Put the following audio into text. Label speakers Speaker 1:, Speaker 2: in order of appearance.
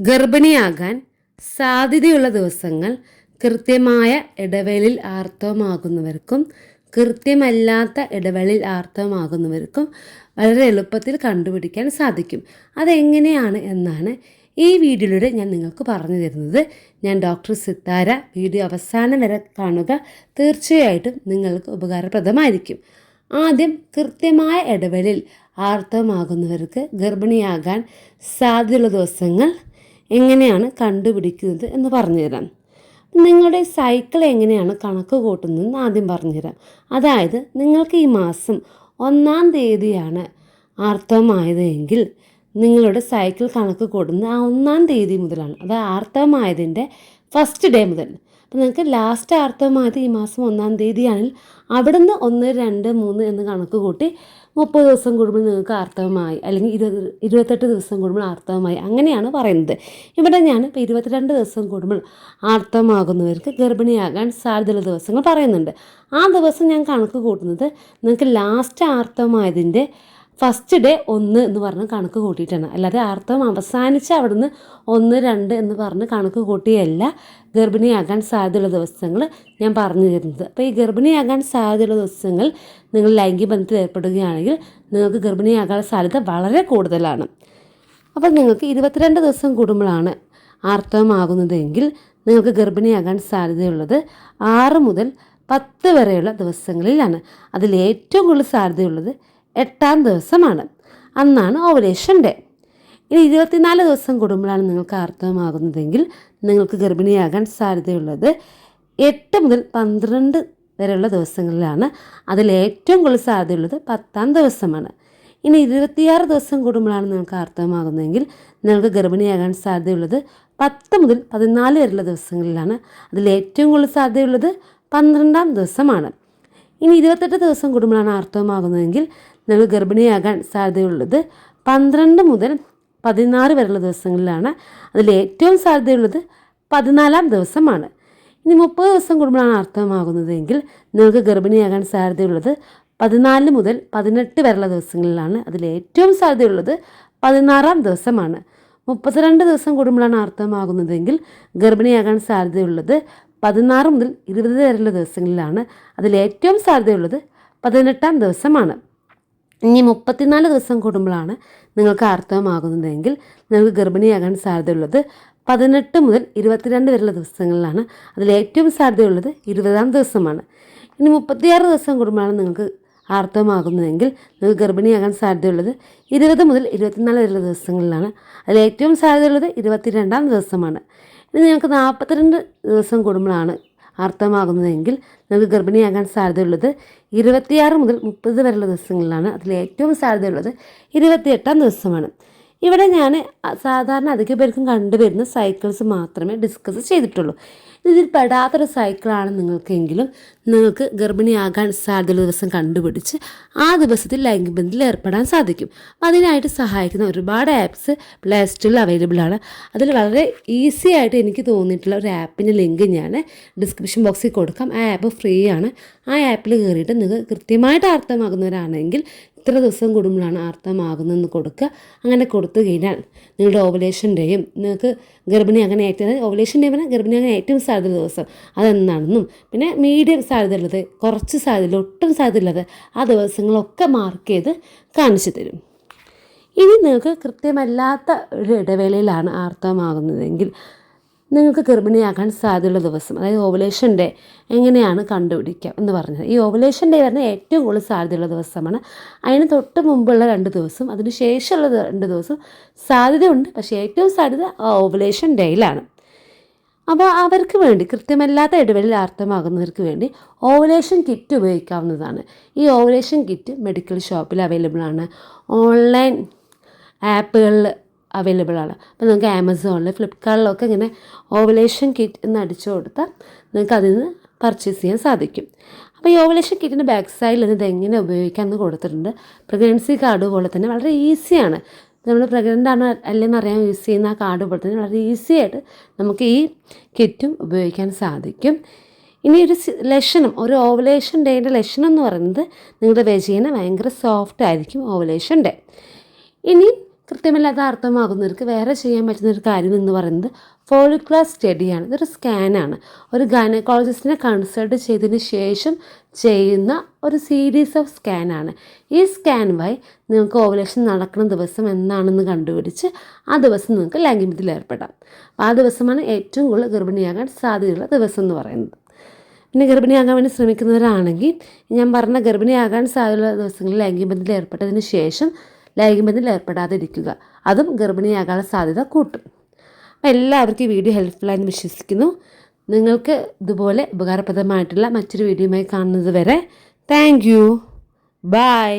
Speaker 1: ഗർഭിണിയാകാൻ സാധ്യതയുള്ള ദിവസങ്ങൾ കൃത്യമായ ഇടവേളയിൽ ആർത്തവമാകുന്നവർക്കും കൃത്യമല്ലാത്ത ഇടവേളയിൽ ആർത്തവമാകുന്നവർക്കും വളരെ എളുപ്പത്തിൽ കണ്ടുപിടിക്കാൻ സാധിക്കും. അതെങ്ങനെയാണ് എന്നാണ് ഈ വീഡിയോയിലൂടെ ഞാൻ നിങ്ങൾക്ക് പറഞ്ഞു തരുന്നത്. ഞാൻ ഡോക്ടർ സിത്താര. വീഡിയോ അവസാനം വരെ കാണുക, തീർച്ചയായിട്ടും നിങ്ങൾക്ക് ഉപകാരപ്രദമായിരിക്കും. ആദ്യം, കൃത്യമായ ഇടവേളയിൽ ആർത്തവമാകുന്നവർക്ക് ഗർഭിണിയാകാൻ സാധ്യതയുള്ള ദിവസങ്ങൾ എങ്ങനെയാണ് കണ്ടുപിടിക്കുന്നത് എന്ന് പറഞ്ഞുതരാം. നിങ്ങളുടെ സൈക്കിൾ എങ്ങനെയാണ് കണക്ക് കൂട്ടുന്നതെന്ന് ആദ്യം പറഞ്ഞുതരാം. അതായത്, നിങ്ങൾക്ക് ഈ മാസം 1-ാം തീയതിയാണ് ആർത്തവമായത് എങ്കിൽ നിങ്ങളുടെ സൈക്കിൾ കണക്ക് കൂടുന്നത് ആ 1-ാം തീയതി മുതലാണ്. അത് ആർത്തവമായതിൻ്റെ ഫസ്റ്റ് ഡേ മുതൽ. അപ്പോൾ നിങ്ങൾക്ക് ലാസ്റ്റ് ആർത്തവമായത് ഈ മാസം 1-ാം തീയതിയാണെങ്കിൽ അവിടുന്ന് 1, 2, 3 എന്ന് കണക്ക് കൂട്ടി 30 ദിവസം കൂടുമ്പോൾ നിങ്ങൾക്ക് ആർത്തവമായി, അല്ലെങ്കിൽ 28 ദിവസം കൂടുമ്പോൾ ആർത്തവമായി, അങ്ങനെയാണ് പറയുന്നത്. ഇവിടെ ഞാൻ ഇപ്പോൾ 22 ദിവസം കൂടുമ്പോൾ ആർത്തവമാകുന്നവർക്ക് ഗർഭിണിയാകാൻ സാധ്യതയുള്ള ദിവസങ്ങൾ പറയുന്നുണ്ട്. ആ ദിവസം ഞാൻ കണക്ക് കൂട്ടുന്നത് നിങ്ങൾക്ക് ലാസ്റ്റ് ആർത്തവമായതിൻ്റെ ഫസ്റ്റ് ഡേ 1 എന്ന് പറഞ്ഞ് കണക്ക് കൂട്ടിയിട്ടാണ്. അല്ലാതെ ആർത്തവം അവസാനിച്ച് അവിടുന്ന് 1, 2 എന്ന് പറഞ്ഞ് കണക്ക് കൂട്ടിയല്ല ഗർഭിണിയാകാൻ സാധ്യതയുള്ള ദിവസങ്ങൾ ഞാൻ പറഞ്ഞു തരുന്നത്. അപ്പോൾ ഈ ഗർഭിണിയാകാൻ സാധ്യതയുള്ള ദിവസങ്ങൾ നിങ്ങൾ ലൈംഗിക ബന്ധത്തിൽ ഏർപ്പെടുകയാണെങ്കിൽ നിങ്ങൾക്ക് ഗർഭിണിയാകാൻ സാധ്യത വളരെ കൂടുതലാണ്. അപ്പോൾ നിങ്ങൾക്ക് 22 ദിവസം കൂടുമ്പോഴാണ് ആർത്തവമാകുന്നതെങ്കിൽ നിങ്ങൾക്ക് ഗർഭിണിയാകാൻ സാധ്യതയുള്ളത് 6 മുതൽ 10 വരെയുള്ള ദിവസങ്ങളിലാണ്. അതിൽ ഏറ്റവും കൂടുതൽ സാധ്യതയുള്ളത് 8-ാം ദിവസമാണ്. അന്നാണ് ഓവുലേഷൻ ഡേ. ഇനി 24 ദിവസം കൂടുമ്പോഴാണ് നിങ്ങൾക്ക് ആർത്തവമാകുന്നതെങ്കിൽ നിങ്ങൾക്ക് ഗർഭിണിയാകാൻ സാധ്യതയുള്ളത് 8 മുതൽ 12 വരെയുള്ള ദിവസങ്ങളിലാണ്. അതിൽ ഏറ്റവും കൂടുതൽ സാധ്യതയുള്ളത് 10-ാം ദിവസമാണ്. ഇനി 26 ദിവസം കൂടുമ്പോഴാണ് നിങ്ങൾക്ക് ആർത്തവമാകുന്നതെങ്കിൽ നിങ്ങൾക്ക് ഗർഭിണിയാകാൻ സാധ്യതയുള്ളത് 10 മുതൽ 14 വരെയുള്ള ദിവസങ്ങളിലാണ്. അതിൽ ഏറ്റവും കൂടുതൽ സാധ്യതയുള്ളത് 12-ാം ദിവസമാണ്. ഇനി 28 ദിവസം കൂടുമ്പോഴാണ് ആർത്തവമാകുന്നതെങ്കിൽ നിങ്ങൾക്ക് ഗർഭിണിയാകാൻ സാധ്യതയുള്ളത് 12 മുതൽ 16 വരെയുള്ള ദിവസങ്ങളിലാണ്. അതിൽ ഏറ്റവും സാധ്യതയുള്ളത് 14-ാം ദിവസമാണ്. ഇനി 30 ദിവസം കൂടുമ്പോഴാണ് ആർത്തവമാകുന്നതെങ്കിൽ നിങ്ങൾക്ക് ഗർഭിണിയാകാൻ സാധ്യതയുള്ളത് 14 മുതൽ 18 വരെയുള്ള ദിവസങ്ങളിലാണ്. അതിൽ ഏറ്റവും സാധ്യതയുള്ളത് 16-ാം ദിവസമാണ്. 32 ദിവസം കൂടുമ്പോഴാണ് ആർത്തവമാകുന്നതെങ്കിൽ ഗർഭിണിയാകാൻ സാധ്യതയുള്ളത് 16 മുതൽ 20 വരെയുള്ള ദിവസങ്ങളിലാണ്. അതിൽ ഏറ്റവും സാധ്യതയുള്ളത് 18-ാം ദിവസമാണ്. ഇനി 34 ദിവസം കൂടുമ്പോഴാണ് നിങ്ങൾക്ക് ആർത്തവമാകുന്നതെങ്കിൽ നിങ്ങൾക്ക് ഗർഭിണിയാകാൻ സാധ്യതയുള്ളത് 18 മുതൽ 22 വരെയുള്ള ദിവസങ്ങളിലാണ്. അതിൽ ഏറ്റവും സാധ്യതയുള്ളത് 20-ാം ദിവസമാണ്. ഇനി 36 ദിവസം കൂടുമ്പോഴാണ് നിങ്ങൾക്ക് ആർത്തവമാകുന്നതെങ്കിൽ നിങ്ങൾക്ക് ഗർഭിണിയാകാൻ സാധ്യതയുള്ളത് 20 മുതൽ 24 വരെയുള്ള ദിവസങ്ങളിലാണ്. അതിൽ ഏറ്റവും സാധ്യതയുള്ളത് 22-ാം ദിവസമാണ്. ഇനി നിങ്ങൾക്ക് 42 ദിവസം കൂടുമ്പോഴാണ് ആർത്തവമാകുന്നതെങ്കിൽ നിങ്ങൾക്ക് ഗർഭിണിയാകാൻ സാധ്യതയുള്ളത് 26 മുതൽ 30 വരെയുള്ള ദിവസങ്ങളിലാണ്. അതിൽ ഏറ്റവും സാധ്യതയുള്ളത് 28-ാം ദിവസമാണ്. ഇവിടെ ഞാൻ സാധാരണ അധിക പേർക്കും കണ്ടുവരുന്ന സൈക്കിൾസ് മാത്രമേ ഡിസ്കസ് ചെയ്തിട്ടുള്ളൂ. ഇതിൽ പെടാത്തൊരു സൈക്കിളാണ് നിങ്ങൾക്കെങ്കിലും നിങ്ങൾക്ക് ഗർഭിണിയാകാൻ സാധ്യതയുള്ള ദിവസം കണ്ടുപിടിച്ച് ആ ദിവസത്തിൽ ലൈംഗിക ബന്ധത്തിൽ ഏർപ്പെടാൻ സാധിക്കും. അതിനായിട്ട് സഹായിക്കുന്ന ഒരുപാട് ആപ്സ് പ്ലേ സ്റ്റോറിൽ അവൈലബിൾ ആണ്. അതിൽ വളരെ ഈസി ആയിട്ട് എനിക്ക് തോന്നിയിട്ടുള്ള ഒരു ആപ്പിൻ്റെ ലിങ്ക് ഞാൻ ഡിസ്ക്രിപ്ഷൻ ബോക്സിൽ കൊടുക്കാം. ആ ആപ്പ് ഫ്രീ ആണ്. ആ ആപ്പിൽ കയറിയിട്ട് നിങ്ങൾക്ക് കൃത്യമായിട്ട് ആർത്തവമാകുന്നവരാണെങ്കിൽ ഇത്ര ദിവസം കൂടുമ്പോഴാണ് ആർത്തവമാകുന്നതെന്ന് കൊടുക്കുക. അങ്ങനെ കൊടുത്തു കഴിഞ്ഞാൽ നിങ്ങളുടെ ഓവുലേഷൻ ഡേയും നിങ്ങൾക്ക് ഗർഭിണിയാകാൻ ഏറ്റവും ഓവുലേഷൻ ഡേ പറഞ്ഞാൽ ഗർഭിണിയാകാൻ ഏറ്റവും സാധ്യതയുള്ള ദിവസം അതെന്താണെന്നും പിന്നെ മീഡിയം സാധ്യതയുള്ളത്, കുറച്ച് സാധ്യതയില്ല, ഒട്ടും സാധ്യതയില്ലാതെ ആ ദിവസങ്ങളൊക്കെ മാർക്ക് ചെയ്ത് കാണിച്ചു തരും. ഇനി നിങ്ങൾക്ക് കൃത്യമല്ലാത്ത ഒരു ഇടവേളയിലാണ് ആർത്തവമാകുന്നതെങ്കിൽ നിങ്ങൾക്ക് ഗർഭിണിയാകാൻ സാധ്യതയുള്ള ദിവസം, അതായത് ഓവുലേഷൻ ഡേ എങ്ങനെയാണ് കണ്ടുപിടിക്കുക എന്ന് പറഞ്ഞത്. ഈ ഓവുലേഷൻ ഡേ പറഞ്ഞാൽ ഏറ്റവും കൂടുതൽ സാധ്യതയുള്ള ദിവസമാണ്. അതിന് തൊട്ട് മുമ്പുള്ള 2 ദിവസം, അതിന് ശേഷമുള്ള 2 ദിവസം സാധ്യതയുണ്ട്. പക്ഷേ ഏറ്റവും സാധ്യത ഓവുലേഷൻ ഡേയിലാണ്. അപ്പോൾ അവർക്ക് വേണ്ടി, കൃത്യമല്ലാത്ത ഇടവേളയിൽ ആർത്തവമാകുന്നവർക്ക് വേണ്ടി ഓവുലേഷൻ കിറ്റ് ഉപയോഗിക്കാവുന്നതാണ്. ഈ ഓവുലേഷൻ കിറ്റ് മെഡിക്കൽ ഷോപ്പിൽ അവൈലബിൾ ആണ്, ഓൺലൈൻ ആപ്പുകളിൽ അവൈലബിൾ ആണ്. അപ്പോൾ നിങ്ങൾക്ക് ആമസോണിൽ, ഫ്ലിപ്കാർട്ടിലൊക്കെ ഇങ്ങനെ ഓവുലേഷൻ കിറ്റ് എന്ന് അടിച്ചു കൊടുത്താൽ നിങ്ങൾക്ക് അതിൽ നിന്ന് പർച്ചേസ് ചെയ്യാൻ സാധിക്കും. അപ്പോൾ ഈ ഓവുലേഷൻ കിറ്റിൻ്റെ ബാക്ക് സൈഡിൽ ഇത് എങ്ങനെ ഉപയോഗിക്കാമെന്ന് കൊടുത്തിട്ടുണ്ട്. പ്രഗ്നൻസി കാർഡ് പോലെ തന്നെ വളരെ ഈസിയാണ്. നമ്മൾ പ്രഗ്നൻ്റ് ആണോ അല്ലെന്ന് അറിയാൻ യൂസ് ചെയ്യുന്ന ആ കാർഡ് പോലെ തന്നെ വളരെ ഈസി ആയിട്ട് നമുക്ക് ഈ കിറ്റും ഉപയോഗിക്കാൻ സാധിക്കും. ഇനി ഒരു ലക്ഷണം, ഒരു ഓവുലേഷൻ ഡേയുടെ ലക്ഷണം എന്ന് പറയുന്നത് നിങ്ങളുടെ വെജീന ഭയങ്കര സോഫ്റ്റ് ആയിരിക്കും ഓവുലേഷൻ ഡേ. ഇനി കൃത്യമല്ലാത്ത ആർത്തവമാകുന്നവർക്ക് വേറെ ചെയ്യാൻ പറ്റുന്ന ഒരു കാര്യം എന്ന് പറയുന്നത് ഫോളിക്കുലർ സ്റ്റഡിയാണ്. ഇതൊരു സ്കാനാണ്. ഒരു ഗൈനക്കോളജിസ്റ്റിനെ കൺസൾട്ട് ചെയ്തതിന് ശേഷം ചെയ്യുന്ന ഒരു സീരീസ് ഓഫ് സ്കാനാണ്. ഈ സ്കാൻ വഴി നിങ്ങൾക്ക് ഓവുലേഷൻ നടക്കുന്ന ദിവസം എന്നാണെന്ന് കണ്ടുപിടിച്ച് ആ ദിവസം നിങ്ങൾക്ക് ലൈംഗികബന്ധത്തിൽ ഏർപ്പെടാം. അപ്പോൾ ആ ദിവസമാണ് ഏറ്റവും കൂടുതൽ ഗർഭിണിയാകാൻ സാധ്യതയുള്ള ദിവസം എന്ന് പറയുന്നത്. പിന്നെ ഗർഭിണിയാകാൻ വേണ്ടി ശ്രമിക്കുന്നവരാണെങ്കിൽ ഞാൻ പറഞ്ഞ ഗർഭിണിയാകാൻ സാധ്യതയുള്ള ദിവസങ്ങളിൽ ലൈംഗികബന്ധത്തിൽ ഏർപ്പെട്ടതിന് ശേഷം ലൈംഗികബന്ധത്തിൽ ഏർപ്പെടാതിരിക്കുക. അതും ഗർഭിണിയാകാനുള്ള സാധ്യത കൂട്ടും. അപ്പോൾ എല്ലാവർക്കും ഈ വീഡിയോ ഹെൽപ്ഫുള്ളായെന്ന് വിശ്വസിക്കുന്നു. നിങ്ങൾക്ക് ഇതുപോലെ ഉപകാരപ്രദമായിട്ടുള്ള മറ്റൊരു വീഡിയോയുമായി കാണുന്നത് വരെ താങ്ക് യു. ബൈ.